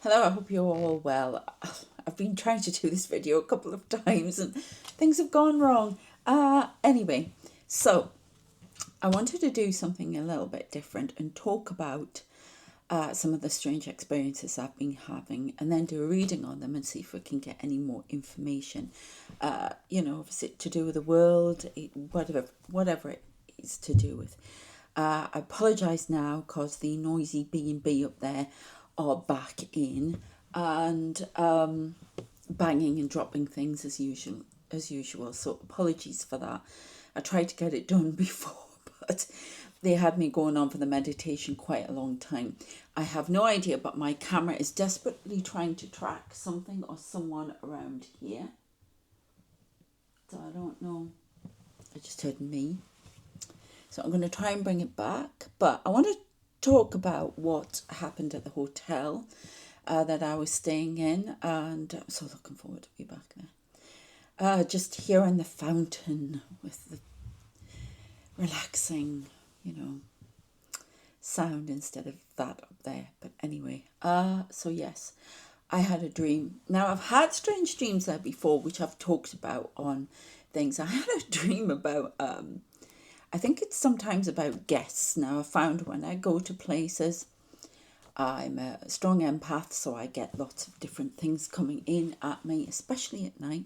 Hello, I hope you're all well. I've been trying to do this video a couple of times and things have gone wrong. Anyway, so I wanted to do something a little bit different and talk about some of the strange experiences I've been having and then do a reading on them and see if we can get any more information. If it's to do with the world, whatever it is to do with. I apologise now because the noisy B&B up there are back in and banging and dropping things as usual. So apologies for that. I tried to get it done before, but they had me going on for the meditation quite a long time. I have no idea, but my camera is desperately trying to track something or someone around here. So I don't know. I just heard me. So I'm going to try and bring it back. But I want to talk about what happened at the hotel that I was staying in. And I'm so looking forward to be back there. Just hearing the fountain with the relaxing, sound instead of that up there. But anyway, so yes, I had a dream. Now, I've had strange dreams there before, which I've talked about on things. I had a dream about I think it's sometimes about guests. Now, I found when I go to places, I'm a strong empath, so I get lots of different things coming in at me, especially at night.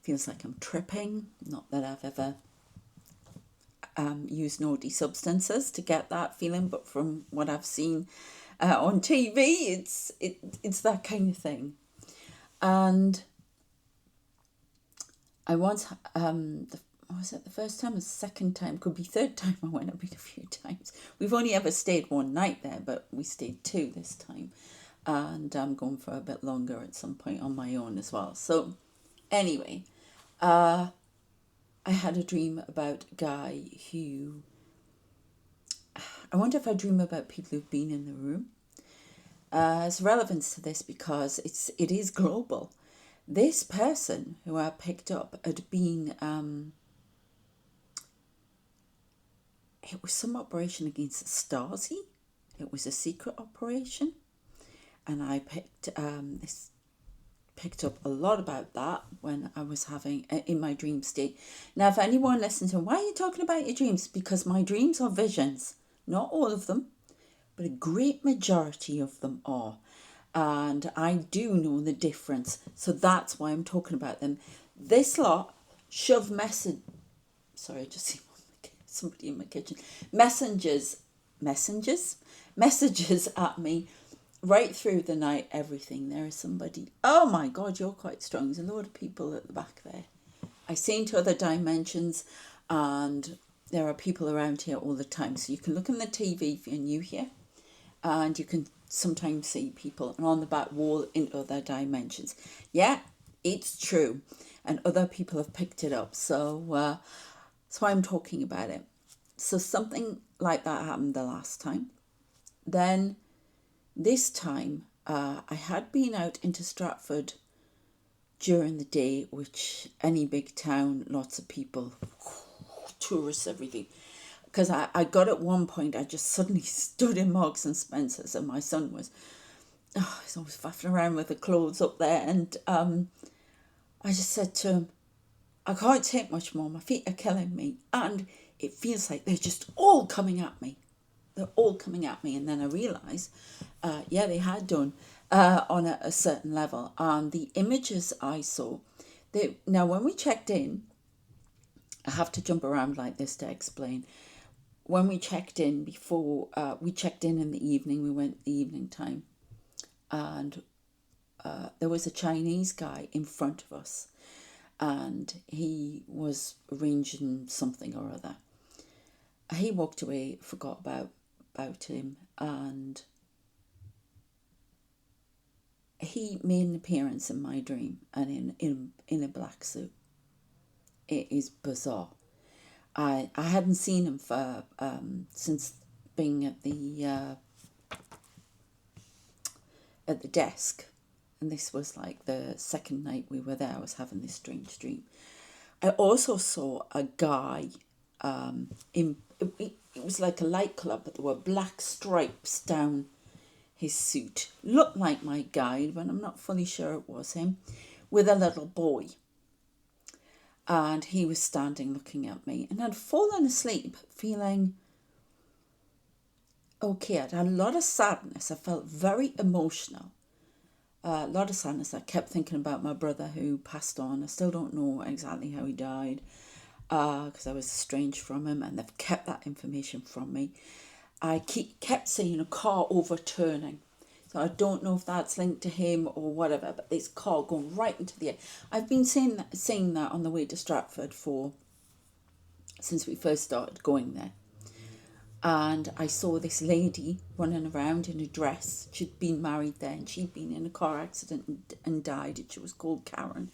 Feels like I'm tripping. Not that I've ever used naughty substances to get that feeling, but from what I've seen on TV, it's that kind of thing. And I once was it the first time or the second time? Could be third time I went. I've been a few times. We've only ever stayed one night there, but we stayed two this time. And I'm going for a bit longer at some point on my own as well. So anyway, I had a dream about a guy who... I wonder if I dream about people who've been in the room. There's relevance to this because it is global. This person who I picked up had been... it was some operation against Stasi. It was a secret operation. And I picked up a lot about that when I was having in my dream state. Now, if anyone listens to, why are you talking about your dreams? Because my dreams are visions. Not all of them, but a great majority of them are. And I do know the difference. So that's why I'm talking about them. This lot shove message. Sorry, I just see somebody in my kitchen. Messages at me right through the night. Everything. There is somebody. Oh my God, you're quite strong. There's a load of people at the back there. I see into other dimensions, and there are people around here all the time. So you can look on the TV if you're new here, and you can sometimes see people and on the back wall in other dimensions. Yeah, it's true, and other people have picked it up. So that's why I'm talking about it. So something like that happened the last time. Then this time I had been out into Stratford during the day, which any big town, lots of people, tourists, everything. Because I got at one point, I just suddenly stood in Marks and Spencer's and my son was, he's always faffing around with the clothes up there. And I just said to him, I can't take much more. My feet are killing me. And it feels like they're just all coming at me. They're all coming at me. And then I realised, they had done on a certain level. And the images I saw, now when we checked in, I have to jump around like this to explain. When we checked in before, we checked in the evening, we went the evening time. And there was a Chinese guy in front of us. And he was arranging something or other. He walked away, forgot about him, and he made an appearance in my dream and in a black suit. It is bizarre. I hadn't seen him for since being at the desk. And this was like the second night we were there. I was having this strange dream. I also saw a guy it was like a light club, but there were black stripes down his suit, looked like my guide, but I'm not fully sure it was him, with a little boy. And he was standing looking at me, and I'd fallen asleep feeling okay. I'd had a lot of sadness. I felt very emotional. A lot of sadness. I kept thinking about my brother who passed on. I still don't know exactly how he died because I was estranged from him, and they've kept that information from me. I kept seeing a car overturning. So I don't know if that's linked to him or whatever, but this car going right into the air. I've been seeing that on the way to Stratford since we first started going there. And I saw this lady running around in a dress. She'd been married there, and she'd been in a car accident and died. She was called Karen,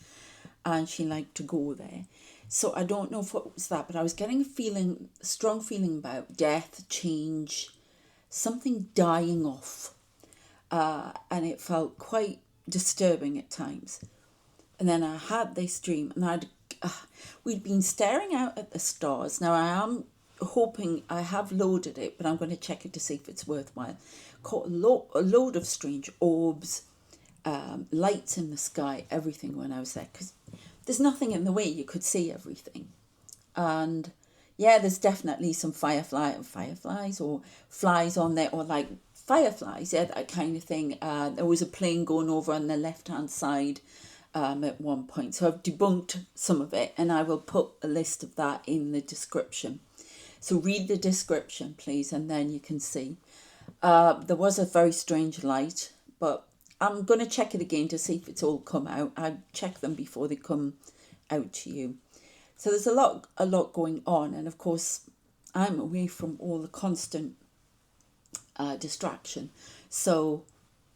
and she liked to go there. So I don't know if it was that, but I was getting a strong feeling about death, change, something dying off. And it felt quite disturbing at times. And then I had this dream, and we'd been staring out at the stars. Now I am hoping, I have loaded it, but I'm going to check it to see if it's worthwhile. Caught a load of strange orbs, lights in the sky, everything when I was there, because there's nothing in the way, you could see everything. And yeah, there's definitely some fireflies or flies on there, or like fireflies, yeah, that kind of thing. There was a plane going over on the left-hand side at one point. So I've debunked some of it, and I will put a list of that in the description. So read the description, please, and then you can see. There was a very strange light, but I'm going to check it again to see if it's all come out. I check them before they come out to you. So there's a lot going on, and of course I'm away from all the constant distraction, so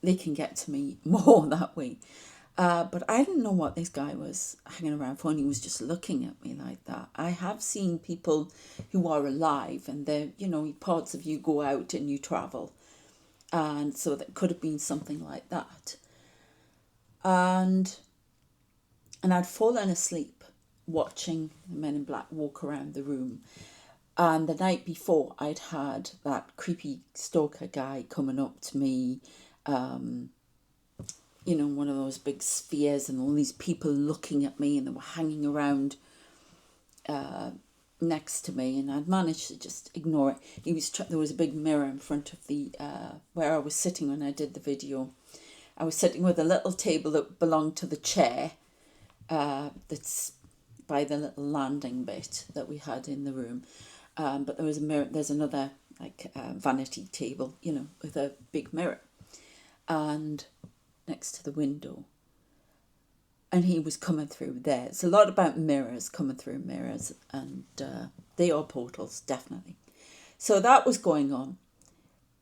they can get to me more that way. But I didn't know what this guy was hanging around for, and he was just looking at me like that. I have seen people who are alive, and they're, parts of you go out and you travel, and so that could have been something like that. And I'd fallen asleep watching the men in black walk around the room. And the night before, I'd had that creepy stalker guy coming up to me, one of those big spheres, and all these people looking at me, and they were hanging around next to me, and I'd managed to just ignore it. There was a big mirror in front of the where I was sitting when I did the video. I was sitting with a little table that belonged to the chair that's by the little landing bit that we had in the room. But there was a mirror. There's another vanity table, with a big mirror, and next to the window. And he was coming through there. It's a lot about mirrors, coming through mirrors, and they are portals, definitely. So that was going on.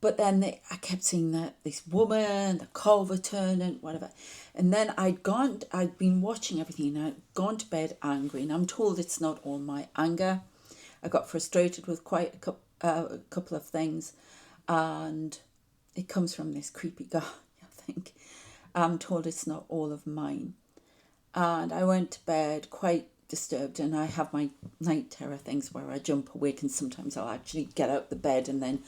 But then I kept seeing this woman, the car overturning, whatever. And then I'd been watching everything, and I'd gone to bed angry. And I'm told it's not all my anger. I got frustrated with quite a couple of things, and it comes from this creepy guy, I think. I'm told it's not all of mine. And I went to bed quite disturbed, and I have my night terror things where I jump awake, and sometimes I'll actually get out the bed and then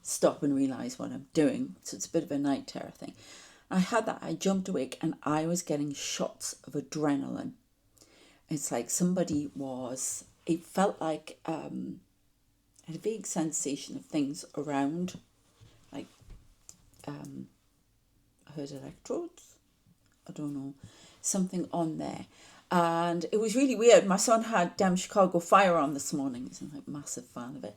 stop and realise what I'm doing. So it's a bit of a night terror thing. I had that. I jumped awake, and I was getting shots of adrenaline. It's like it felt like I had a vague sensation of things around, like I heard electrodes, I don't know, something on there. And it was really weird. My son had Chicago Fire on this morning. He's a massive fan of it.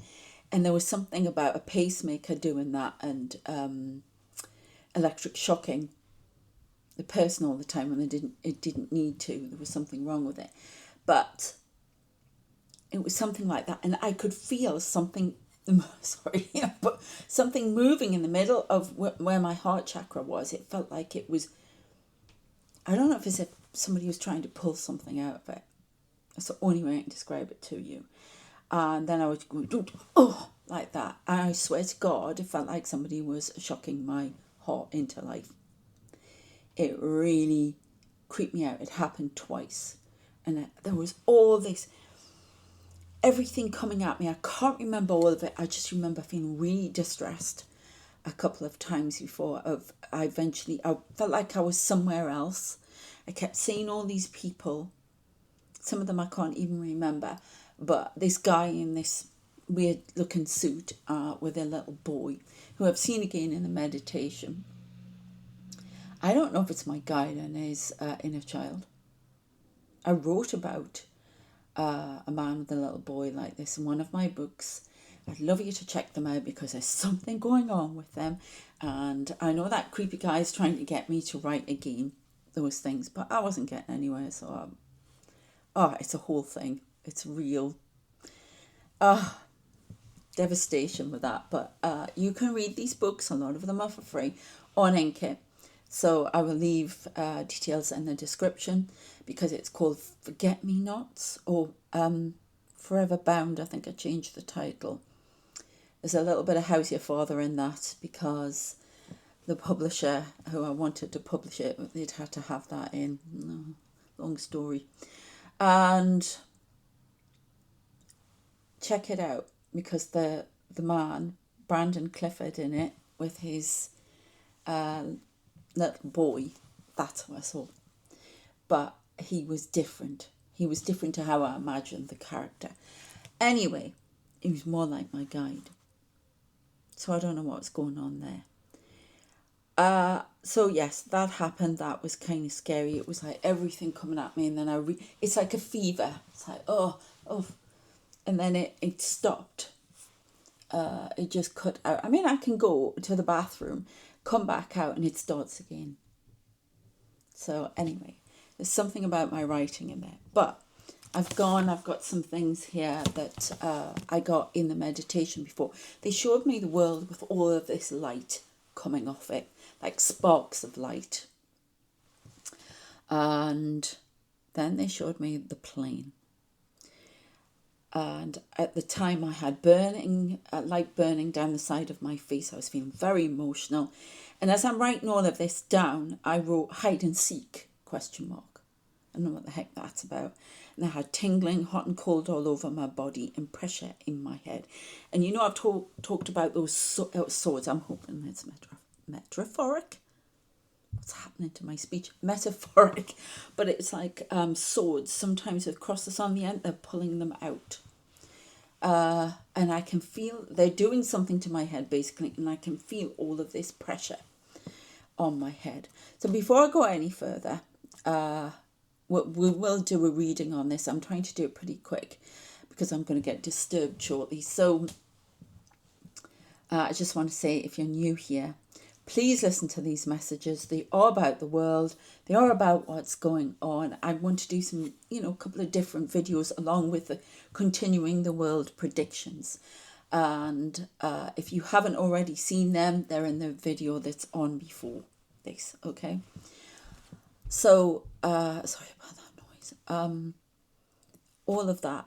And there was something about a pacemaker doing that, and electric shocking the person all the time when it didn't need to. There was something wrong with it. But it was something like that. And I could feel something, but something moving in the middle of where my heart chakra was. It felt like it was, I don't know if it's if somebody was trying to pull something out of it. That's the only way I can describe it to you. And then I was going, like that. And I swear to God, it felt like somebody was shocking my heart into life. It really creeped me out. It happened twice. And there was all this, everything coming at me. I can't remember all of it. I just remember feeling really distressed. a couple of times before. I felt like I was somewhere else. I kept seeing all these people. Some of them I can't even remember. But this guy in this weird looking suit with a little boy who I've seen again in the meditation. I don't know if it's my guide and his inner child. I wrote about a man with a little boy like this in one of my books. I'd love you to check them out because there's something going on with them. And I know that creepy guy is trying to get me to write again those things, but I wasn't getting anywhere. So, it's a whole thing. It's real. Devastation with that. But you can read these books. A lot of them are for free on INKITT. So I will leave details in the description because it's called Forget Me Nots or Forever Bound. I think I changed the title. There's a little bit of How's Your Father in that because the publisher who I wanted to publish it, they'd had to have that in. Long story. And check it out because the man, Brandon Clifford in it with his little boy, that's what I saw. But he was different. He was different to how I imagined the character. Anyway, he was more like my guide. So I don't know what's going on there. So yes, that happened. That was kind of scary. It was like everything coming at me, and then it's like a fever. It's like, oh. And then it stopped. It just cut out. I mean, I can go to the bathroom, come back out, and it starts again. So anyway, there's something about my writing in there. But I've got some things here that I got in the meditation before. They showed me the world with all of this light coming off it, like sparks of light. And then they showed me the plane. And at the time I had light burning down the side of my face. I was feeling very emotional. And as I'm writing all of this down, I wrote hide and seek, ? I don't know what the heck that's about. And I had tingling, hot and cold all over my body and pressure in my head. And you know, I've talked about those swords. I'm hoping it's metaphoric. What's happening to my speech? Metaphoric. But it's like swords, sometimes with crosses on the end, they're pulling them out. And I can feel they're doing something to my head, basically, and I can feel all of this pressure on my head. So before I go any further, we will do a reading on this. I'm trying to do it pretty quick because I'm going to get disturbed shortly. So I just want to say, if you're new here, please listen to these messages. They are about the world. They are about what's going on. I want to do some, a couple of different videos along with continuing the world predictions. And if you haven't already seen them, they're in the video that's on before this, okay? So, sorry about that noise. All of that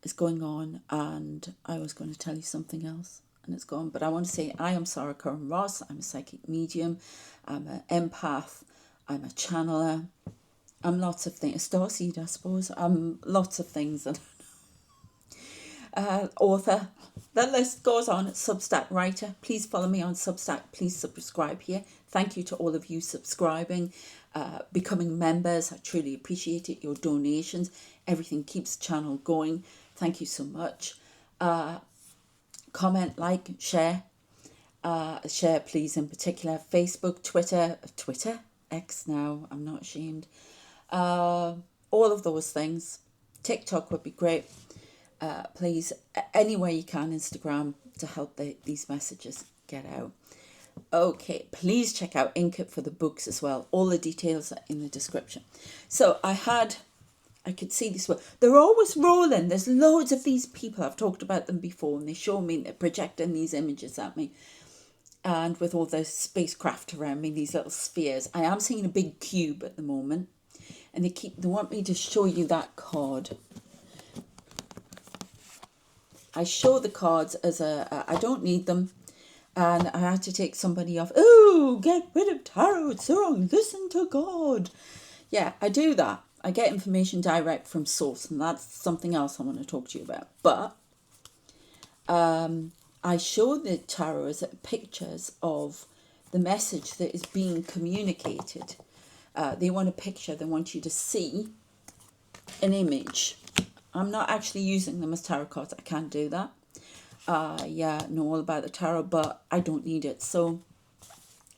is going on, and I was going to tell you something else. And it's gone. But I want to say I am Sarah Curran Ross. I'm a psychic medium. I'm an empath. I'm a channeler. I'm lots of things. A starseed, I suppose. I'm lots of things. Author. The list goes on. Substack writer. Please follow me on Substack. Please subscribe here. Thank you to all of you subscribing, becoming members. I truly appreciate it. Your donations. Everything keeps the channel going. Thank you so much. Comment, like, share. Share, please, in particular. Facebook, Twitter, X now, I'm not ashamed. All of those things. TikTok would be great. Please, any way you can, Instagram, to help these messages get out. Okay, please check out INKITT for the books as well. All the details are in the description. So I could see this one. They're always rolling. There's loads of these people. I've talked about them before, and they show me, they're projecting these images at me. And with all the spacecraft around me, these little spheres. I am seeing a big cube at the moment. And they want me to show you that card. I show the cards as I don't need them. And I had to take somebody off. Oh, get rid of tarot. It's wrong. Listen to God. Yeah, I do that. I get information direct from source, and that's something else I want to talk to you about. But I show the tarot as pictures of the message that is being communicated. They want a picture, they want you to see an image. I'm not actually using them as tarot cards, I can't do that. Yeah, know all about the tarot, but I don't need it. So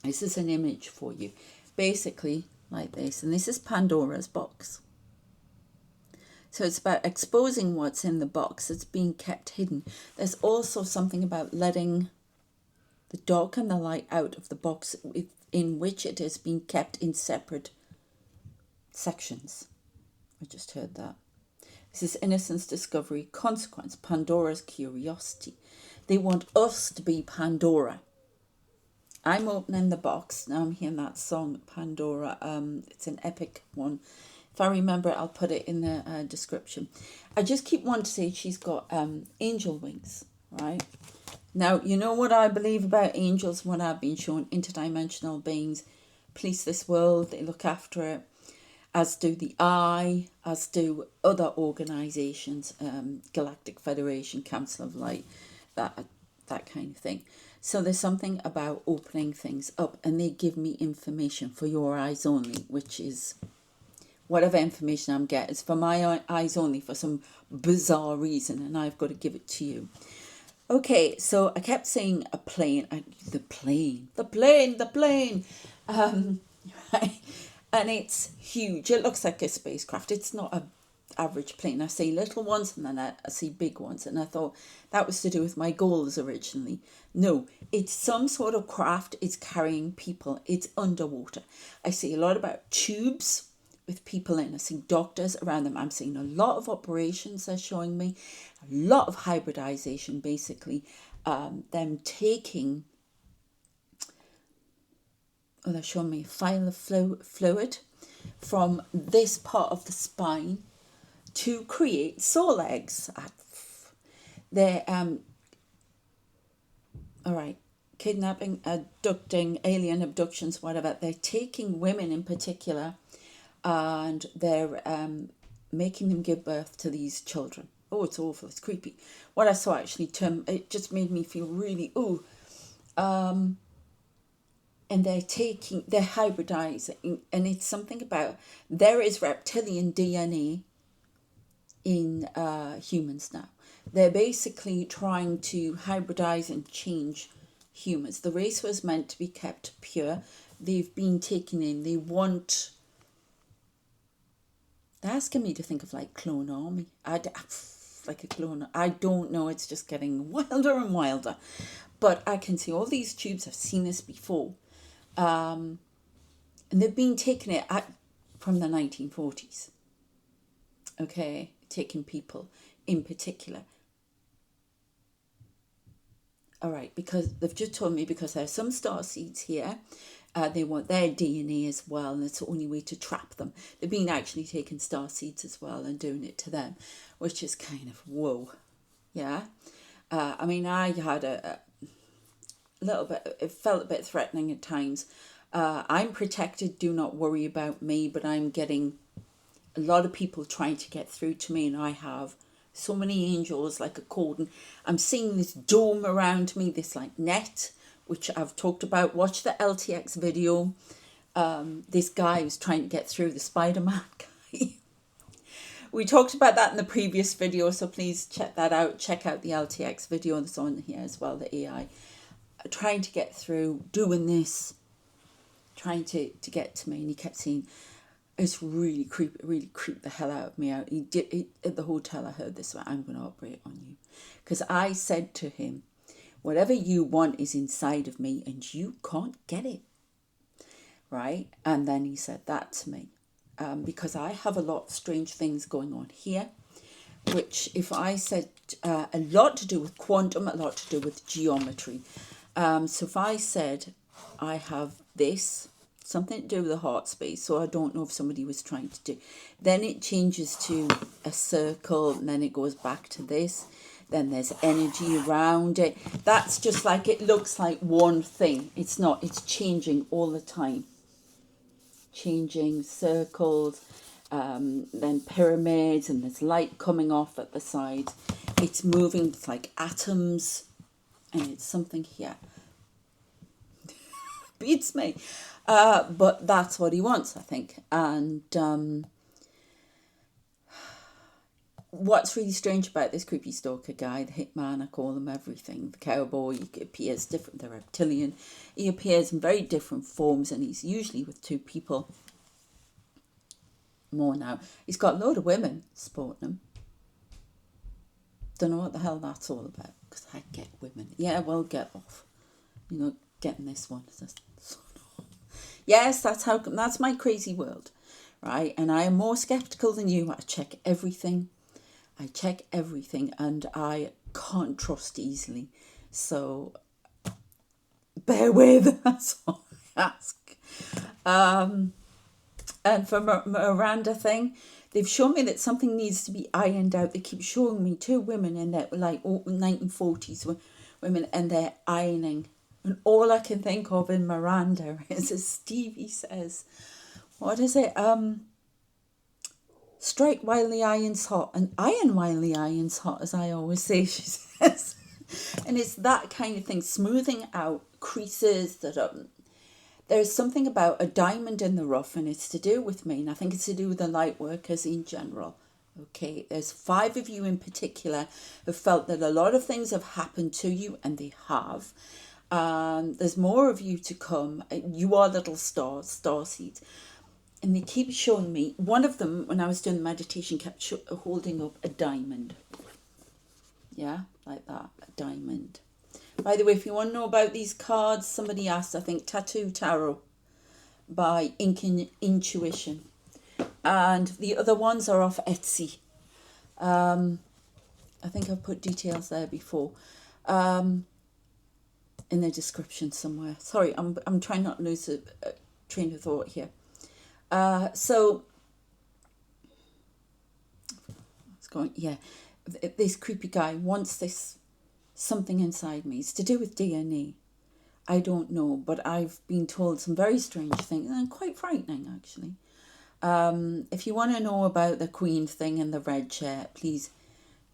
this is an image for you, basically like this. And this is Pandora's box. So it's about exposing what's in the box that's being kept hidden. There's also something about letting the dark and the light out of the box in which it has been kept in separate sections. I just heard that. This is innocence, discovery, consequence, Pandora's curiosity. They want us to be Pandora. I'm opening the box. Now I'm hearing that song, Pandora. It's an epic one. If I remember it, I'll put it in the description. I just keep wanting to say she's got angel wings, right? Now, you know what I believe about angels, what I've been shown, interdimensional beings police this world, they look after it, as do the Eye, as do other organisations, Galactic Federation, Council of Light, that kind of thing. So there's something about opening things up, and they give me information for your eyes only, which is whatever information I'm getting is for my eyes only for some bizarre reason, and I've got to give it to you. Okay, so I kept saying a plane, the plane, right? And it's huge. It looks like a spacecraft. It's not a average plane. I see little ones and then I see big ones. And I thought that was to do with my goals originally. No, it's some sort of craft. It's carrying people. It's underwater. I see a lot about tubes with people in. I see doctors around them. I'm seeing a lot of operations they're showing me. A lot of hybridization, basically. Them taking... Oh, they're showing me a file of fluid from this part of the spine to create soul eggs. They're, all right, kidnapping, abducting, alien abductions, whatever. They're taking women in particular and they're making them give birth to these children. Oh, it's awful. It's creepy. What I saw actually, it just made me feel really, and they're hybridizing, and it's something about there is reptilian DNA in humans now. They're basically trying to hybridize and change humans. The race was meant to be kept pure. They've been taken in. They're asking me to think of like clone army. Like a clone. I don't know. It's just getting wilder and wilder. But I can see all these tubes. I've seen this before. And they've been taking it from the 1940s. Okay, taking people in particular. All right, because they've just told me because there are some star seeds here. They want their DNA as well, and it's the only way to trap them. They've been actually taking star seeds as well and doing it to them, which is kind of whoa. Yeah. I mean, I had a little bit, it felt a bit threatening at times. I'm protected, do not worry about me, but I'm getting a lot of people trying to get through to me, and I have so many angels like a cordon. I'm seeing this dome around me, this like net, which I've talked about. Watch the LTX video. This guy was trying to get through, the Spider-Man guy. We talked about that in the previous video, so please check that out. Check out the LTX video that's on here as well, the AI. Trying to get through, doing this, trying to get to me, and he kept saying, it's really creeped the hell out of me out. At the hotel I heard this, I'm going to operate on you. Because I said to him, whatever you want is inside of me and you can't get it. Right? And then he said that to me. Because I have a lot of strange things going on here, which if I said a lot to do with quantum, a lot to do with geometry. So if I said I have this, something to do with the heart space, so I don't know if somebody was trying to do, then it changes to a circle, and then it goes back to this, then there's energy around it. That's just like, it looks like one thing. It's not, it's changing all the time. Changing circles, then pyramids, and there's light coming off at the side. It's moving, it's like atoms. And it's something here. Beats me. But that's what he wants, I think. And what's really strange about this creepy stalker guy, the hitman, I call him everything, the cowboy, he appears different, the reptilian, he appears in very different forms, and he's usually with two people. More now. He's got a load of women supporting him. Don't know what the hell that's all about, because I get women. Yeah, well, get off. You're not getting this one. Yes, that's my crazy world, right? And I am more skeptical than you. I check everything, and I can't trust easily. So bear with. That's all I ask. And for Miranda thing, they've shown me that something needs to be ironed out. They keep showing me two women in that, like 1940s women, and they're ironing. And all I can think of in Miranda is, as Stevie says, what is it? Strike while the iron's hot, and iron while the iron's hot, as I always say, she says. And it's that kind of thing, smoothing out creases that there's something about a diamond in the rough, and it's to do with me, and I think it's to do with the light workers in general. Okay, there's 5 of you in particular who felt that a lot of things have happened to you, and they have. There's more of you to come. You are little stars, star seeds. And they keep showing me, one of them, when I was doing the meditation, kept holding up a diamond. Yeah, like that, a diamond. By the way, if you want to know about these cards, somebody asked, I think, Tattoo Tarot by Intuition. And the other ones are off Etsy. I think I've put details there before. In the description somewhere. Sorry, I'm trying not to lose a train of thought here. So, it's going, yeah, this creepy guy wants this something inside me. It's to do with DNA. I don't know, but I've been told some very strange things, and quite frightening, actually. If you want to know about the Queen thing and the red chair, please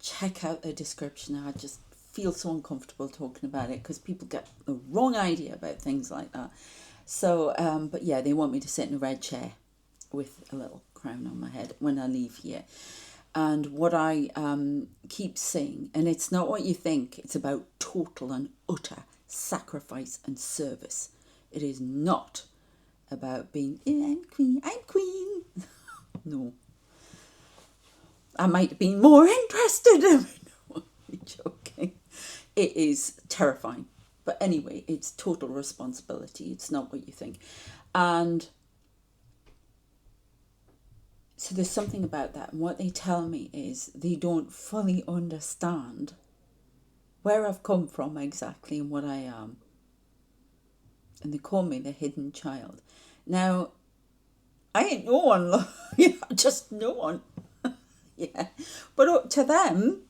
check out the description. I just feel so uncomfortable talking about it because people get the wrong idea about things like that. So, but yeah, they want me to sit in a red chair with a little crown on my head when I leave here. And what I keep saying, and it's not what you think, it's about total and utter sacrifice and service. It is not about being, I'm queen. No. I might have been more interested in no, I'm joking. It is terrifying. But anyway, it's total responsibility. It's not what you think. And so there's something about that. And what they tell me is they don't fully understand where I've come from exactly and what I am. And they call me the hidden child. Now, I ain't no one. Yeah, just no one. Yeah. But up to them,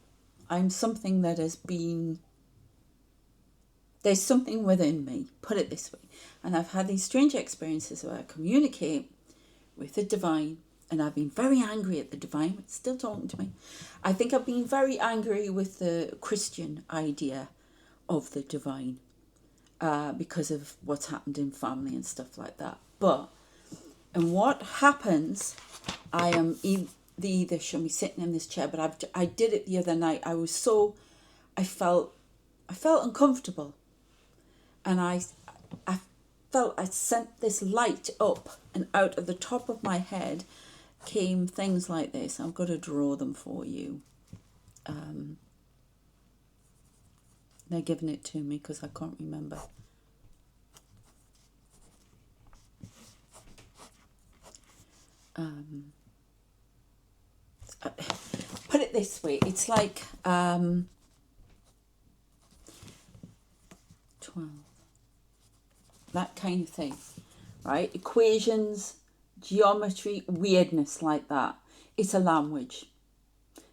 I'm something that has been... There's something within me, put it this way. And I've had these strange experiences where I communicate with the divine, and I've been very angry at the divine. It's still talking to me. I think I've been very angry with the Christian idea of the divine because of what's happened in family and stuff like that. And what happens, I am either show me sitting in this chair, but I did it the other night. I felt uncomfortable. And I felt I sent this light up, and out of the top of my head came things like this. I've got to draw them for you. They're giving it to me because I can't remember. Put it this way, it's like 12. That kind of thing, right? Equations, geometry, weirdness like that. It's a language.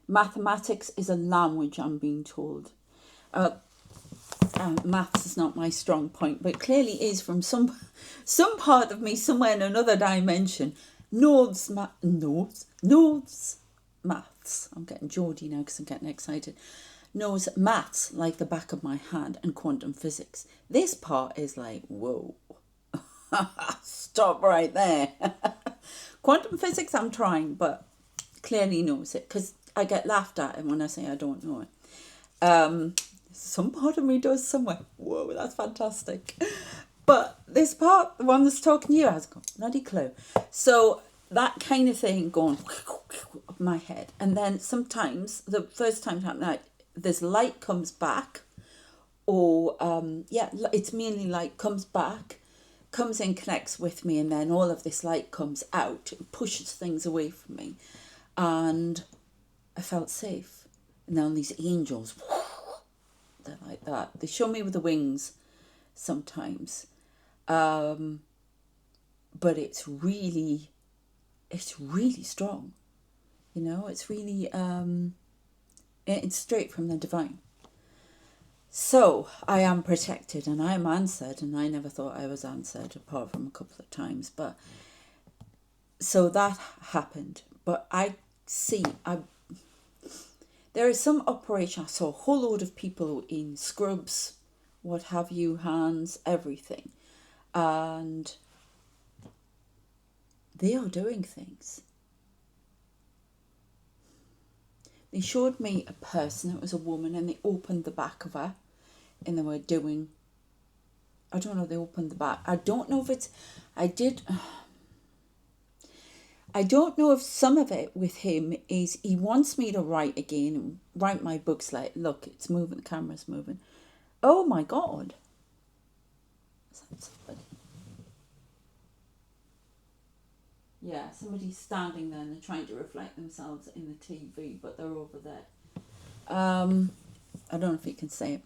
Mathematics is a language, I'm being told. Maths is not my strong point, but clearly is from some part of me somewhere in another dimension. Nodes maths. I'm getting Geordie now because I'm getting excited. knows maths like the back of my hand and quantum physics. This part is like, whoa, stop right there. Quantum physics, I'm trying, but clearly knows it because I get laughed at when I say I don't know it. Some part of me does somewhere. Whoa, that's fantastic. But this part, the one that's talking to you, has got bloody clue. So that kind of thing going up my head. And then sometimes, the first time it happened, like, this light comes back, or it's mainly light comes back, comes in, connects with me, and then all of this light comes out, pushes things away from me, and I felt safe. And then these angels, they're like that. They show me with the wings sometimes, but it's really strong. You know, it's really it's straight from the divine. So I am protected and I am answered, and I never thought I was answered apart from a couple of times. But so that happened. But there is some operation. I saw a whole load of people in scrubs, what have you, hands, everything. And they are doing things. They showed me a person, it was a woman, and they opened the back of her, and they were doing, I don't know, they opened the back. I don't know if I don't know if some of it with him is he wants me to write again, write my books like, look, it's moving, the camera's moving. Oh my God. Is that somebody? Yeah, somebody's standing there and they're trying to reflect themselves in the TV, but they're over there. I don't know if you can say it,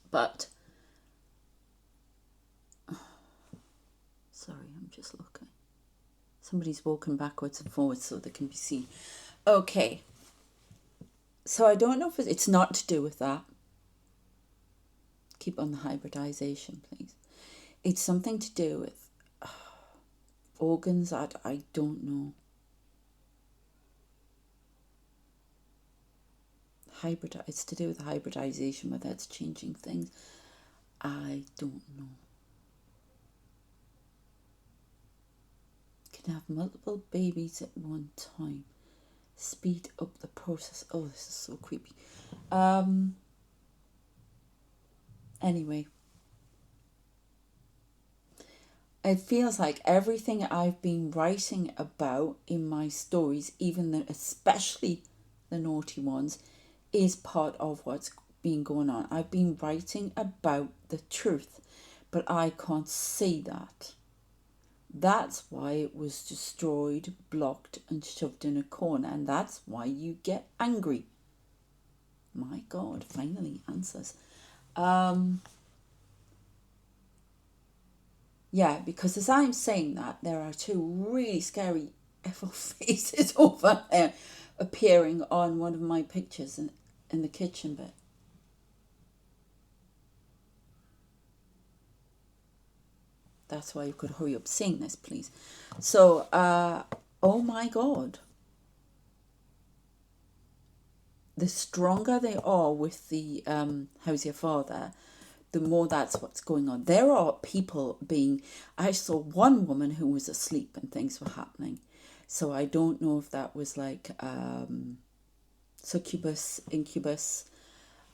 but sorry, I'm just looking. Somebody's walking backwards and forwards so they can be seen. Okay. So I don't know if it's not to do with that. Keep on the hybridization, please. It's something to do with organs that I don't know. It's to do with hybridization, whether it's changing things. I don't know. Can have multiple babies at one time. Speed up the process. Oh, this is so creepy. Anyway. It feels like everything I've been writing about in my stories, especially the naughty ones, is part of what's been going on. I've been writing about the truth, but I can't see that. That's why it was destroyed, blocked, and shoved in a corner, and that's why you get angry. My God, finally answers. Yeah, because as I'm saying that, there are two really scary evil faces over there appearing on one of my pictures in the kitchen bit. That's why you could hurry up seeing this, please. So, oh my God. The stronger they are with the how's your father, the more that's what's going on. There are people I saw one woman who was asleep and things were happening. So I don't know if that was like succubus, incubus.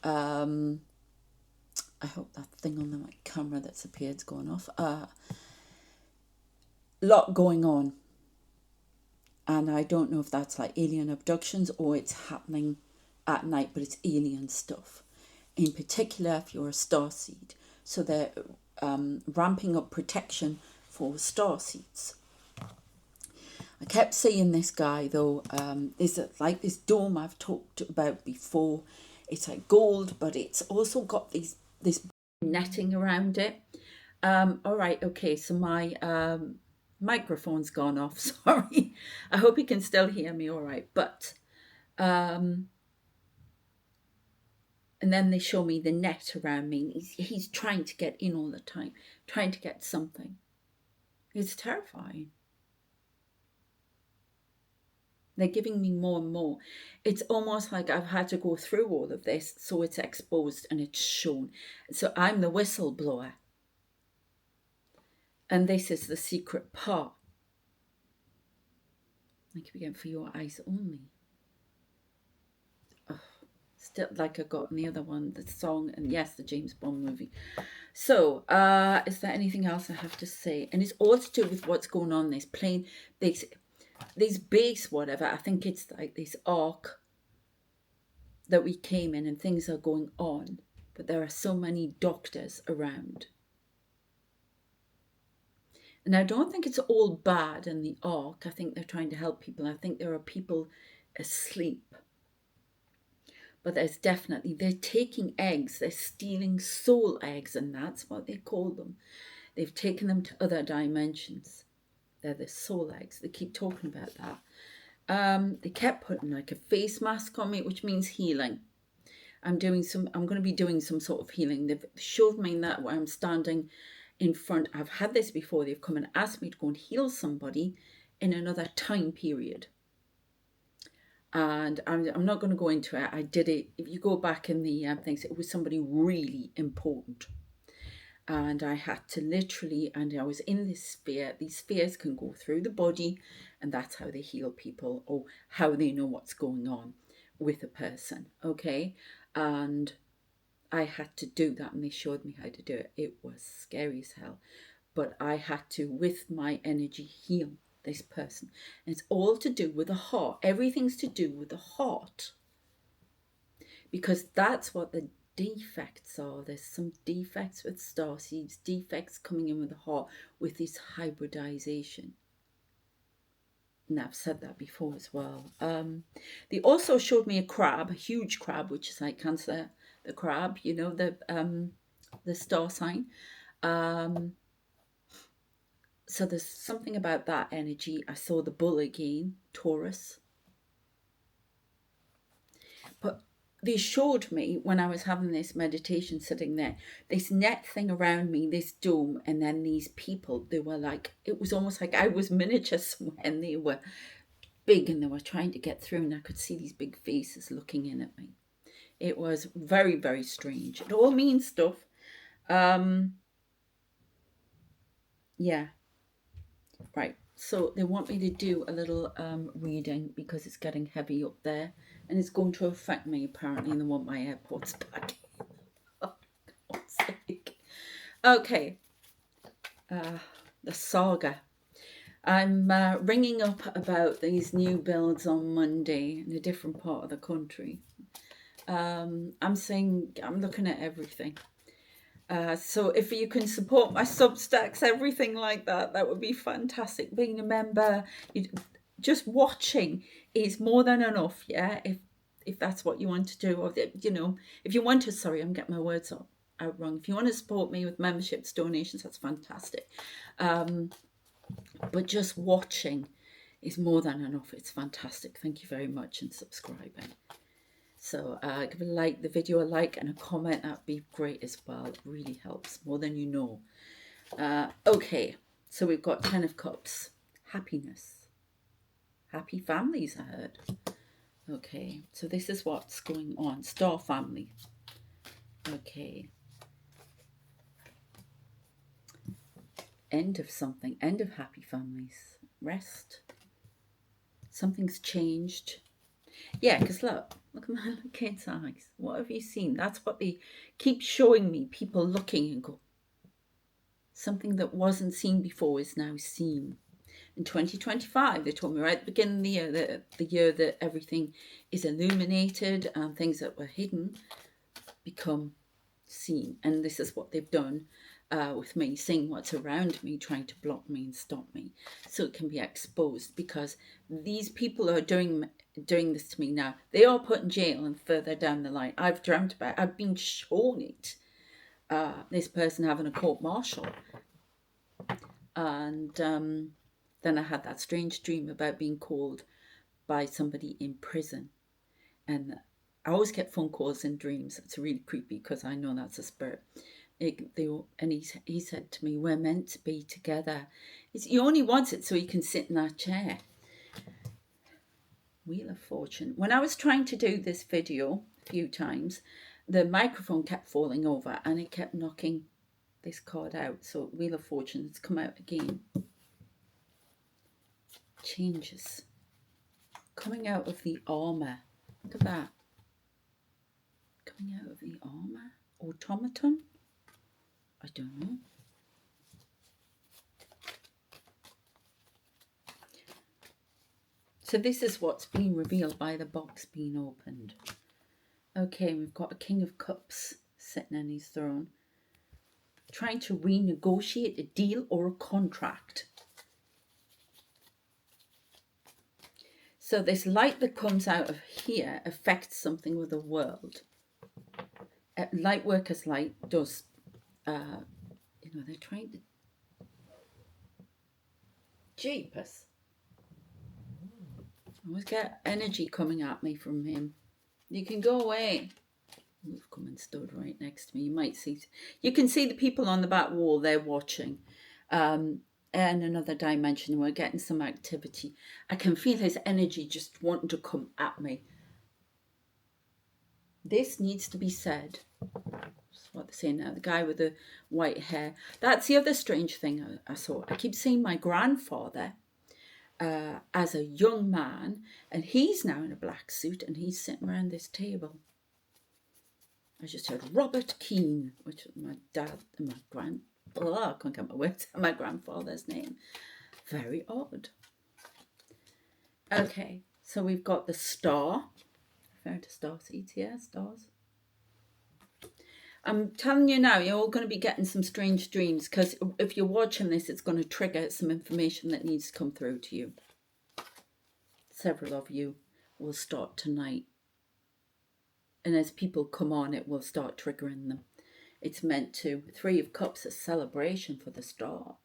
I hope that thing on the camera that's appeared's gone off. Lot going on. And I don't know if that's like alien abductions or it's happening at night, but it's alien stuff. In particular, if you're a starseed. So they're ramping up protection for starseeds. I kept seeing this guy, though. There's like this dome I've talked about before. It's like gold, but it's also got this netting around it. All right, okay, so my microphone's gone off. Sorry. I hope you can still hear me all right. But... and then they show me the net around me. He's trying to get in all the time, trying to get something. It's terrifying. They're giving me more and more. It's almost like I've had to go through all of this, so it's exposed and it's shown. So I'm the whistleblower. And this is the secret part. Like again, for your eyes only. Oh, still like I got in the other one, the song, and yes, the James Bond movie. So, is there anything else I have to say? And it's all to do with what's going on. This plane, this base, whatever. I think it's like this arc that we came in, and things are going on, but there are so many doctors around. And I don't think it's all bad in the arc. I think they're trying to help people. I think there are people asleep. But there's definitely, they're taking eggs, they're stealing soul eggs, and that's what they call them. They've taken them to other dimensions. They're the soul eggs. They keep talking about that. They kept putting like a face mask on me, which means healing. I'm going to be doing some sort of healing. They've showed me that where I'm standing in front. I've had this before. They've come and asked me to go and heal somebody in another time period. And I'm not going to go into it. I did it. If you go back in the things, it was somebody really important. And I had to literally, and I was in this sphere. These spheres can go through the body, and that's how they heal people, or how they know what's going on with a person. Okay. And I had to do that, and they showed me how to do it. It was scary as hell. But I had to, with my energy, heal this person. And it's all to do with the heart. Everything's to do with the heart. Because that's what the defects are. There's some defects with starseeds, defects coming in with the heart, with this hybridization. And I've said that before as well. They also showed me a crab, a huge crab, which is like Cancer, the crab, you know, the star sign. So there's something about that energy. I saw the bull again, Taurus. But they showed me when I was having this meditation sitting there, this net thing around me, this dome, and then these people, they were like, it was almost like I was miniature when they were big and they were trying to get through, and I could see these big faces looking in at me. It was very, very strange. It all means stuff. Yeah. Right. So they want me to do a little reading because it's getting heavy up there, and it's going to affect me apparently, and they want my AirPods back. Oh, God's sake. Okay. The saga. I'm ringing up about these new builds on Monday in a different part of the country. I'm looking at everything. So if you can support my Substacks, everything like that, that would be fantastic. Being a member, just watching is more than enough. Yeah, if that's what you want to do, or you know, if you want to. Sorry, I'm getting my words out wrong. If you want to support me with memberships, donations, that's fantastic. But just watching is more than enough. It's fantastic. Thank you very much, and subscribing. So give the video a like and a comment. That'd be great as well. It really helps, more than you know. Okay, so we've got 10 of Cups. Happiness. Happy families, I heard. Okay, so this is what's going on. Star family. Okay. End of something. End of happy families. Rest. Something's changed. Yeah, because look at my kids' eyes. What have you seen? That's what they keep showing me. People looking and go, something that wasn't seen before is now seen. In 2025, they told me right at the beginning of the year, the year that everything is illuminated and things that were hidden become seen. And this is what they've done with me, seeing what's around me, trying to block me and stop me, so it can be exposed. Because these people are doing this to me now. They are put in jail and further down the line. I've dreamt about it. I've been shown it. This person having a court martial. And then I had that strange dream about being called by somebody in prison. And I always get phone calls in dreams. It's really creepy because I know that's a spirit. He said to me, we're meant to be together. He only wants it so he can sit in that chair. Wheel of Fortune. When I was trying to do this video a few times, the microphone kept falling over and it kept knocking this card out. So Wheel of Fortune has come out again. Changes. Coming out of the armour. Look at that. Coming out of the armour. Automaton? I don't know. So this is what's been revealed by the box being opened. Okay, we've got a King of Cups sitting on his throne, trying to renegotiate a deal or a contract. So this light that comes out of here affects something with the world. Light workers' light does, they're trying to... Jeepers. I always get energy coming at me from him. You can go away. We've come and stood right next to me. You can see the people on the back wall. They're watching. And another dimension. We're getting some activity. I can feel his energy just wanting to come at me. This needs to be said. That's what they're saying now. The guy with the white hair. That's the other strange thing I saw. I keep seeing my grandfather as a young man, and he's now in a black suit and he's sitting around this table. I just heard Robert Keane, which was my dad and I can't get my words, my grandfather's name. Very odd. Okay, so we've got the star. I found a star seeds here, stars. I'm telling you now, you're all going to be getting some strange dreams, because if you're watching this, it's going to trigger some information that needs to come through to you. Several of you will start tonight. And as people come on, it will start triggering them. It's meant to. 3 of Cups, a celebration for the star.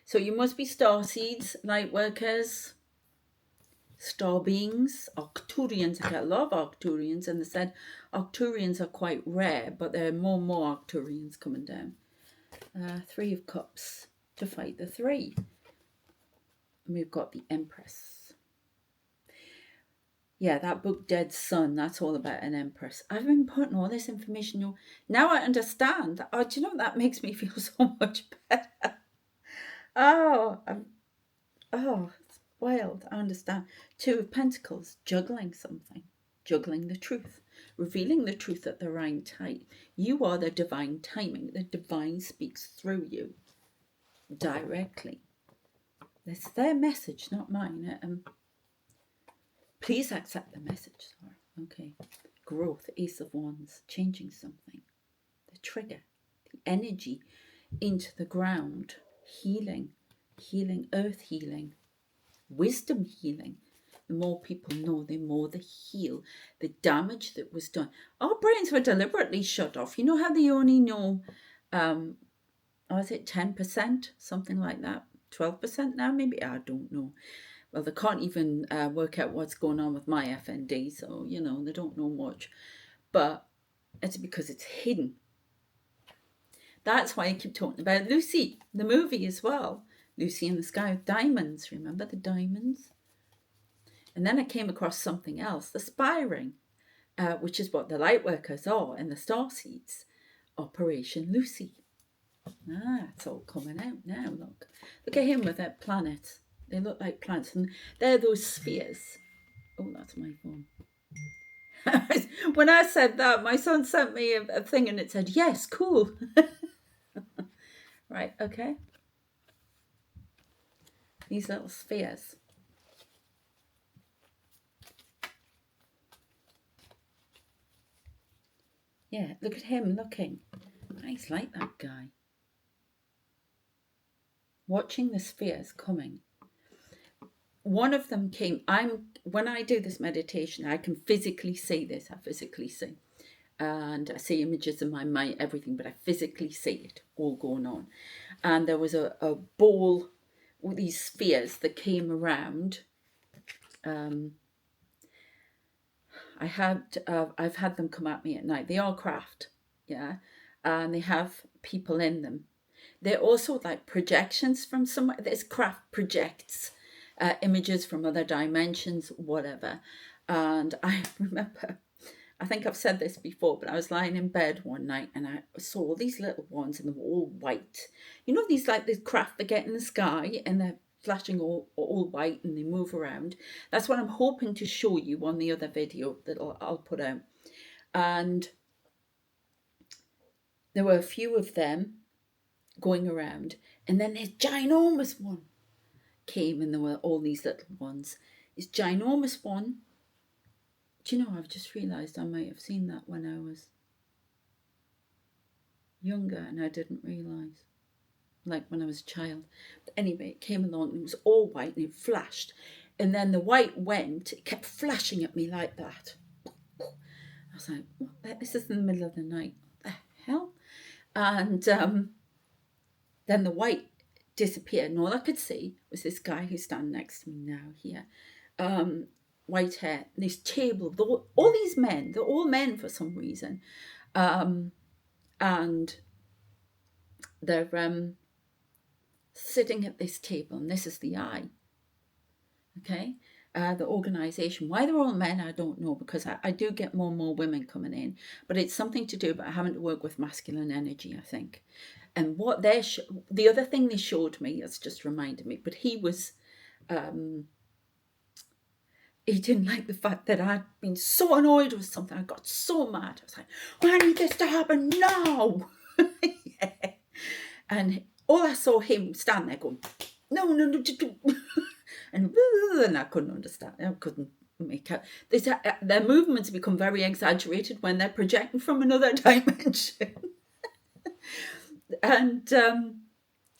So you must be star seeds, light workers, star beings, Arcturians. I get a lot of Arcturians, and they said Arcturians are quite rare, but there are more and more Arcturians coming down. 3 of Cups to fight the 3. And we've got the Empress. Yeah, that book, Dead Sun, that's all about an empress. I've been putting all this information. Now I understand. Oh, do you know, that makes me feel so much better. It's wild. I understand. 2 of Pentacles, juggling something. Juggling the truth. Revealing the truth at the right time. You are the divine timing. The divine speaks through you. Directly. It's their message, not mine. Please accept the message. Okay. Growth, Ace of Wands, changing something. The trigger, the energy into the ground. Healing, earth healing, wisdom healing. The more people know, the more they heal. The damage that was done. Our brains were deliberately shut off. You know how they only know, was it 10%? Something like that. 12% now, maybe? I don't know. Well, they can't even work out what's going on with my FND, so, they don't know much. But it's because it's hidden. That's why I keep talking about Lucy, the movie as well. Lucy in the Sky with Diamonds. Remember the diamonds? And then I came across something else, the Spiring, which is what the Lightworkers are in the Starseeds. Operation Lucy. It's all coming out now, look. Look at him with that planet. They look like plants, and they're those spheres. Oh, that's my phone. When I said that, my son sent me a thing, and it said, yes, cool. Right, okay. These little spheres. Yeah, look at him looking. Nice, like that guy. Watching the spheres coming. One of them came, when I do this meditation, I can physically see this. I physically see. And I see images in my mind, everything, but I physically see it all going on. And there was a ball with these spheres that came around. I've had them come at me at night. They are craft, yeah, and they have people in them. They're also like projections from somewhere. This craft projects images from other dimensions, whatever. And I remember, I think I've said this before, but I was lying in bed one night and I saw all these little ones and they were all white. You know, these like this craft they get in the sky and they're flashing all white and they move around. That's what I'm hoping to show you on the other video that I'll put out. And there were a few of them going around, and then this ginormous one came, and there were all these little ones. This ginormous one, do you know, I've just realised I might have seen that when I was younger and I didn't realise, like when I was a child. But anyway, it came along and it was all white and it flashed, and then the white went, it kept flashing at me like that. I was like, what? This is in the middle of the night, what the hell? And then the white disappeared, and all I could see was this guy who's standing next to me now here, white hair, and this table, all these men, they're all men for some reason, and they're sitting at this table, and this is the eye, okay? The organisation. Why they're all men, I don't know, because I do get more and more women coming in, but it's something to do about having to work with masculine energy, I think. And what the other thing they showed me, it's just reminded me, but he was, he didn't like the fact that I'd been so annoyed with something. I got so mad. I was like, well, I need this to happen now. Yeah. And all I saw him stand there going, no. And I couldn't understand. I couldn't make out. Their movements become very exaggerated when they're projecting from another dimension. And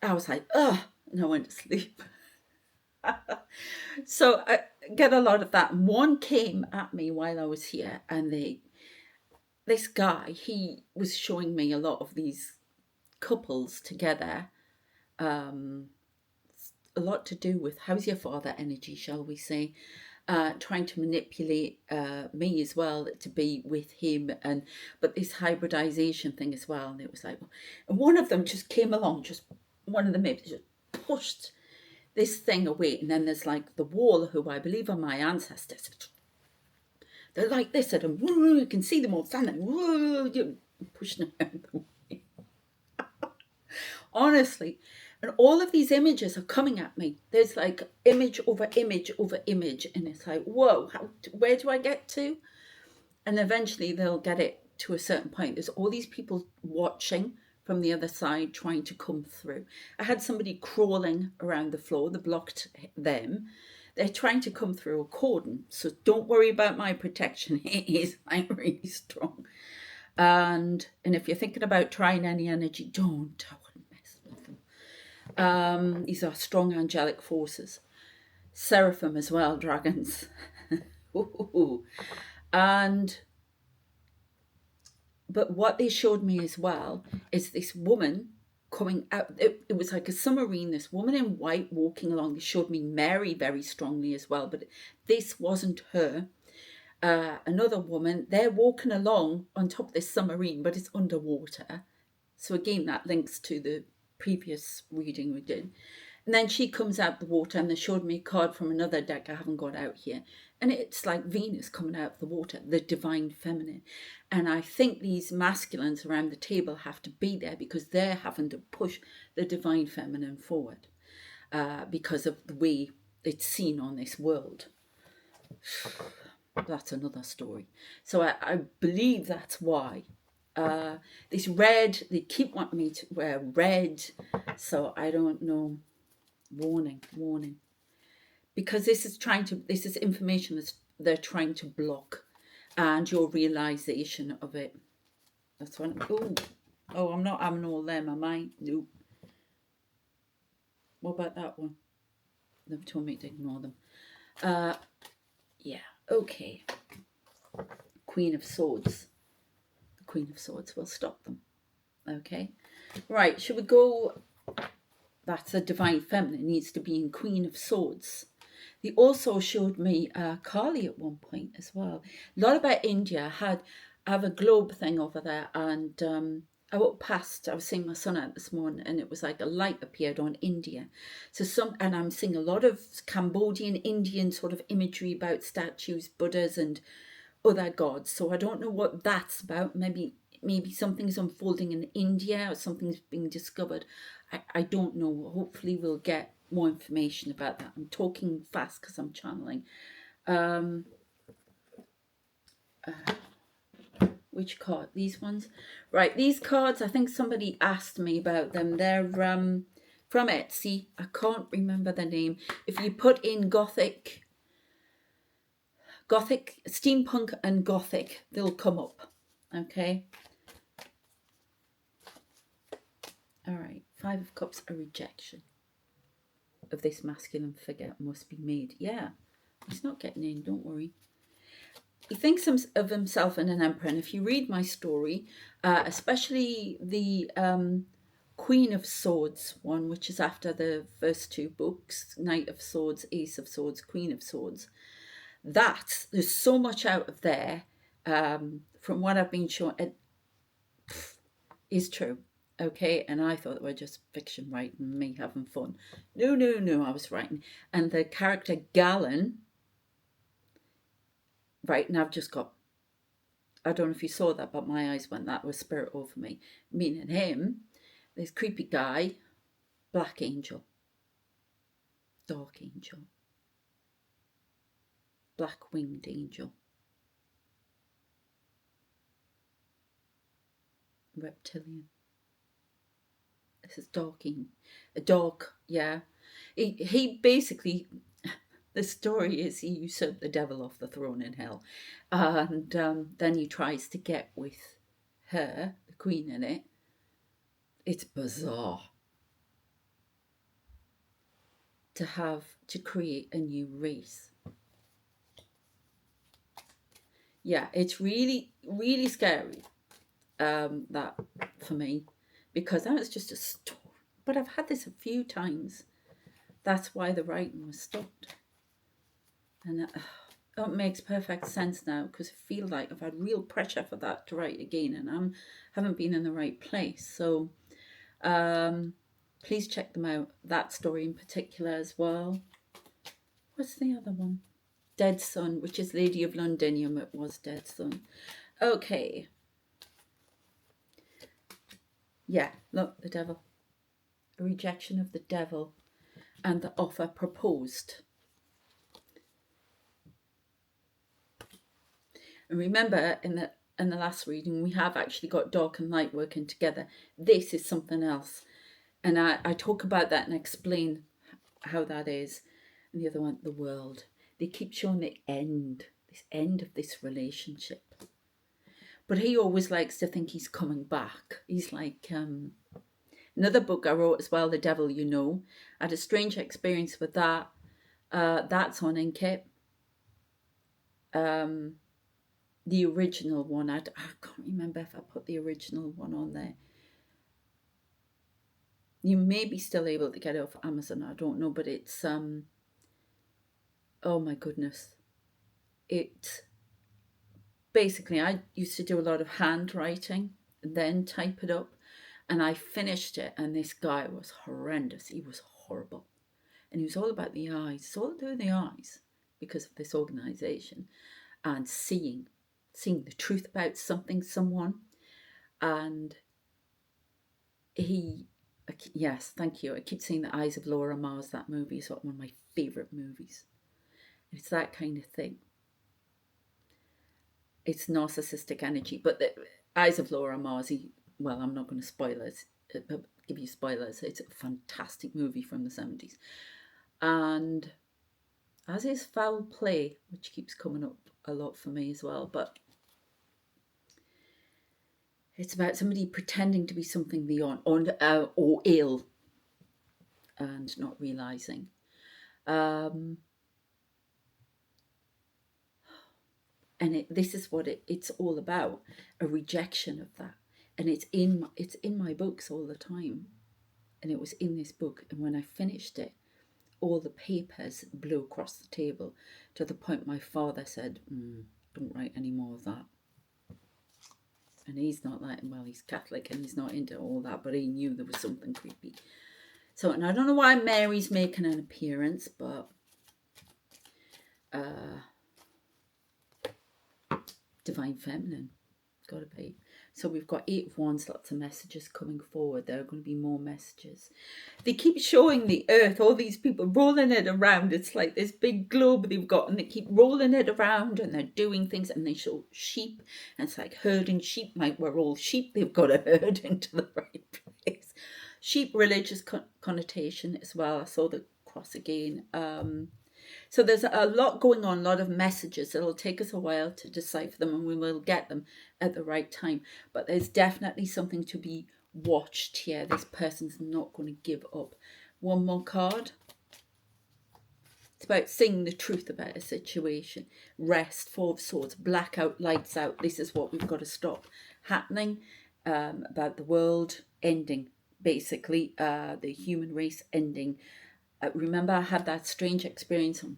I was like, ugh, and I went to sleep. So I get a lot of that. One came at me while I was here, and this guy, he was showing me a lot of these couples together, a lot to do with how's your father energy, shall we say, trying to manipulate me as well to be with him, but this hybridization thing as well. And it was like, and one of them just came along, one of them maybe just pushed this thing away, and then there's like the wall, who I believe are my ancestors. They're like this at them. You can see them all standing, pushing them out the way. Honestly. And all of these images are coming at me. There's like image over image over image. And it's like, whoa, where do I get to? And eventually they'll get it to a certain point. There's all these people watching from the other side trying to come through. I had somebody crawling around the floor that blocked them. They're trying to come through a cordon. So don't worry about my protection. It is like really strong. And if you're thinking about trying any energy, don't. I wouldn't mess with them. These are strong angelic forces. Seraphim as well, dragons. But what they showed me as well is this woman coming out. It was like a submarine, this woman in white walking along. They showed me Mary very strongly as well, but this wasn't her. Another woman, they're walking along on top of this submarine, but it's underwater. So again, that links to the previous reading we did. And then she comes out the water, and they showed me a card from another deck I haven't got out here. And it's like Venus coming out of the water, the divine feminine. And I think these masculines around the table have to be there because they're having to push the divine feminine forward because of the way it's seen on this world. That's another story. So I believe that's why. This red, they keep wanting me to wear red. So I don't know. Warning. Because this is information that they're trying to block, and your realization of it. That's one. I'm not having all them, am I? Nope. What about that one? They've told me to ignore them. Yeah, okay. Queen of Swords. The Queen of Swords will stop them. Okay. Right, should we go? That's a divine feminine, needs to be in Queen of Swords. They also showed me Kali at one point as well. A lot about India. I have a globe thing over there, and I walked past, I was seeing my son out this morning, and it was like a light appeared on India. And I'm seeing a lot of Cambodian, Indian sort of imagery about statues, Buddhas and other gods. So I don't know what that's about. Maybe something's unfolding in India or something's being discovered. I don't know. Hopefully we'll get more information about that. I'm talking fast because I'm channeling. Which card? These ones? Right, these cards, I think somebody asked me about them. They're from Etsy. I can't remember the name. If you put in Gothic, steampunk and Gothic, they'll come up. Okay. All right. 5 of Cups, a rejection of this masculine figure must be made. Yeah, he's not getting in, don't worry. He thinks of himself in an emperor, and if you read my story, especially the Queen of Swords one, which is after the first 2 books, Knight of Swords, Ace of Swords, Queen of Swords, there's so much out of there from what I've been shown, it is true. Okay, and I thought they were just fiction writing, me having fun. No, I was writing. And the character Galen, right, and I've just got, I don't know if you saw that, but my eyes went, that was spirit over me. Meaning him, this creepy guy, black angel, dark angel, black winged angel, reptilian. This is dark, yeah. He basically, the story is he usurped the devil off the throne in hell. And then he tries to get with her, the queen in it. It's bizarre to create a new race. Yeah, it's really, really scary, that for me, because that was just a story. But I've had this a few times. That's why the writing was stopped. And it makes perfect sense now, because I feel like I've had real pressure for that to write again, and I haven't been in the right place. So please check them out. That story in particular as well. What's the other one? Dead Sun, which is Lady of Londinium. It was Dead Sun. Okay. Yeah, look, the devil. A rejection of the devil and the offer proposed. And remember, in the last reading, we have actually got dark and light working together. This is something else. And I talk about that and explain how that is. And the other one, the world. They keep showing the end of this relationship. But he always likes to think he's coming back. He's like, another book I wrote as well, The Devil You Know. I had a strange experience with that. That's on INKITT. The original one, I can't remember if I put the original one on there. You may be still able to get it off Amazon, I don't know, but it's, oh my goodness. Basically, I used to do a lot of handwriting and then type it up, and I finished it, and this guy was horrendous. He was horrible. And he was all about the eyes. It's all to do with the eyes because of this organisation and seeing the truth about someone. And yes, thank you. I keep saying The Eyes of Laura Mars. That movie is one of my favourite movies. It's that kind of thing. It's narcissistic energy, but the Eyes of Laura Mars, well, I'm not going to spoil it, give you spoilers. It's a fantastic movie from the 70s. And as is Foul Play, which keeps coming up a lot for me as well, but it's about somebody pretending to be something beyond or ill and not realising. And this is what it's all about, a rejection of that. And it's in my books all the time. And it was in this book. And when I finished it, all the papers blew across the table to the point my father said, don't write any more of that. And he's not like, well, he's Catholic and he's not into all that, but he knew there was something creepy. So, and I don't know why Mary's making an appearance, but Divine Feminine, gotta be. So we've got 8 of Wands, lots of messages coming forward. There are going to be more messages. They keep showing the earth, all these people rolling it around. It's like this big globe they've got, and they keep rolling it around, and they're doing things, and they show sheep, and it's like herding sheep. Like we're all sheep, they've got to herd into the right place. Sheep, religious connotation as well. I saw the cross again. So there's a lot going on, a lot of messages. It'll take us a while to decipher them, and we will get them at the right time. But there's definitely something to be watched here. This person's not going to give up. One more card. It's about saying the truth about a situation. Rest, 4 of Swords, blackout, lights out. This is what we've got to stop happening. About the world ending, basically, the human race ending. Remember, I had that strange experience. I'm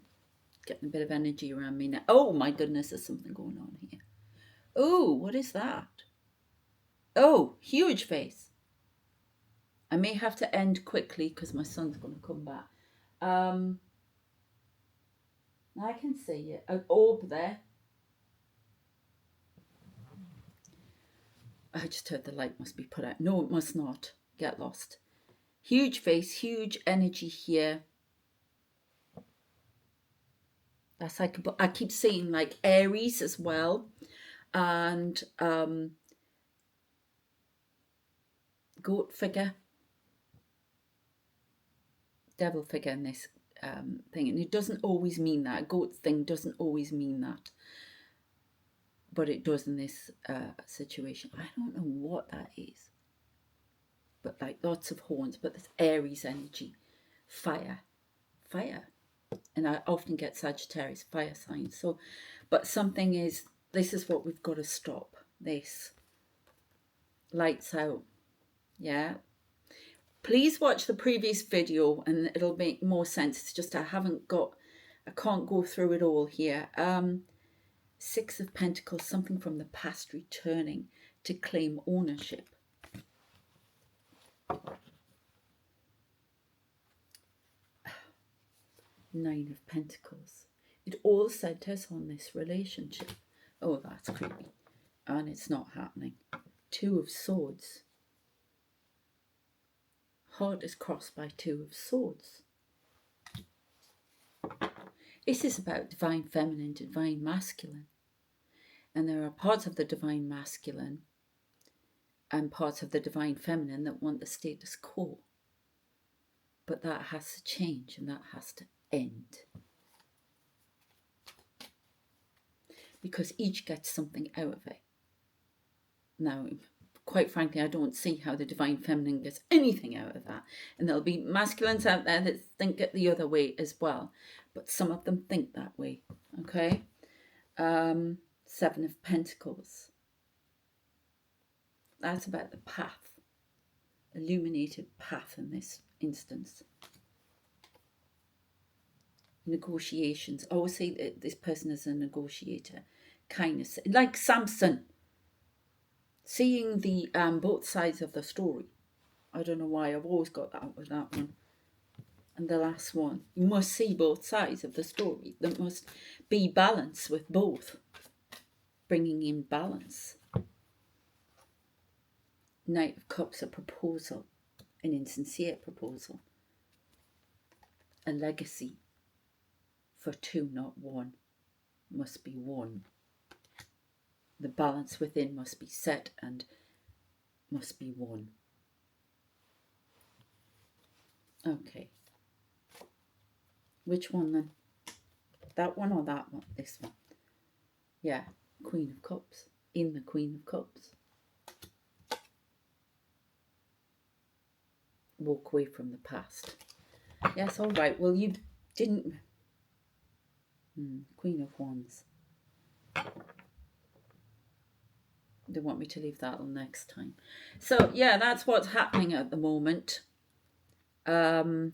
getting a bit of energy around me now. Oh my goodness, there's something going on here. Oh, what is that? Oh, huge face. I may have to end quickly because my son's going to come back. I can see it. An orb there. I just heard the light must be put out. No, it must not. Get lost. Huge face, huge energy here. That's like, I keep seeing like Aries as well. And goat figure. Devil figure in this thing. And it doesn't always mean that. A goat thing doesn't always mean that. But it does in this situation. I don't know what that is. But like lots of horns. But there's Aries energy. Fire. And I often get Sagittarius, fire signs. So, but something is, this is what we've got to stop. This. Lights out. Yeah. Please watch the previous video and it'll make more sense. It's just I can't go through it all here. 6 of Pentacles, something from the past returning to claim ownership. Nine of Pentacles. It all centers on this relationship. Oh, that's creepy. And it's not happening. 2 of Swords. Heart is crossed by 2 of Swords. This is about divine feminine, divine masculine. And there are parts of the divine masculine and parts of the divine feminine that want the status quo. But that has to change and that has to end. Because each gets something out of it. Now, quite frankly, I don't see how the divine feminine gets anything out of that. And there'll be masculines out there that think it the other way as well. But some of them think that way. Okay? 7 of Pentacles. That's about the path. Illuminated path in this instance. Negotiations. I always say that this person is a negotiator. Kindness. Like Samson. Seeing the both sides of the story. I don't know why. I've always got that with that one. And the last one. You must see both sides of the story. There must be balance with both. Bringing in balance. Knight of Cups, a proposal. An insincere proposal. A legacy. For 2, not 1. Must be 1. The balance within must be set and must be 1. Okay. Which one then? That one or that one? This one. Yeah. Queen of Cups. In the Queen of Cups. Walk away from the past. Yes, all right. Well, you didn't... Queen of Wands. They want me to leave that till next time. So, yeah, that's what's happening at the moment. So,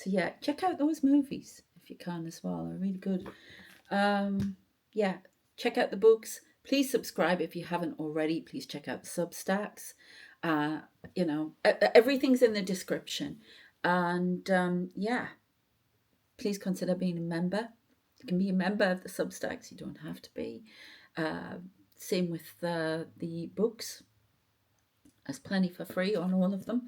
yeah, check out those movies if you can as well. They're really good. Yeah, check out the books. Please subscribe if you haven't already. Please check out Substacks. Everything's in the description. And yeah, please consider being a member. You can be a member of the Substacks. You don't have to be. Same with the books. There's plenty for free on all of them.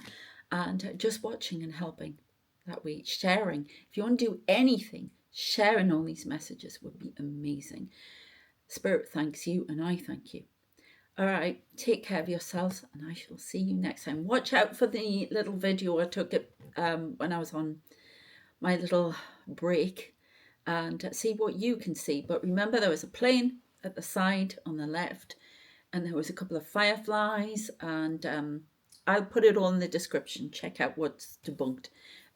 And just watching and helping. That way, sharing. If you want to do anything, sharing all these messages would be amazing. Spirit thanks you and I thank you. All right, take care of yourselves and I shall see you next time. Watch out for the little video I took it when I was on my little break, and see what you can see. But remember, there was a plane at the side on the left, and there was a couple of fireflies, and I'll put it all in the description. Check out what's debunked.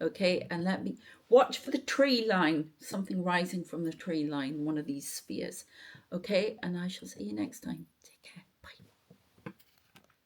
Okay, and let me watch for the tree line, something rising from the tree line, one of these spheres. Okay, and I shall see you next time.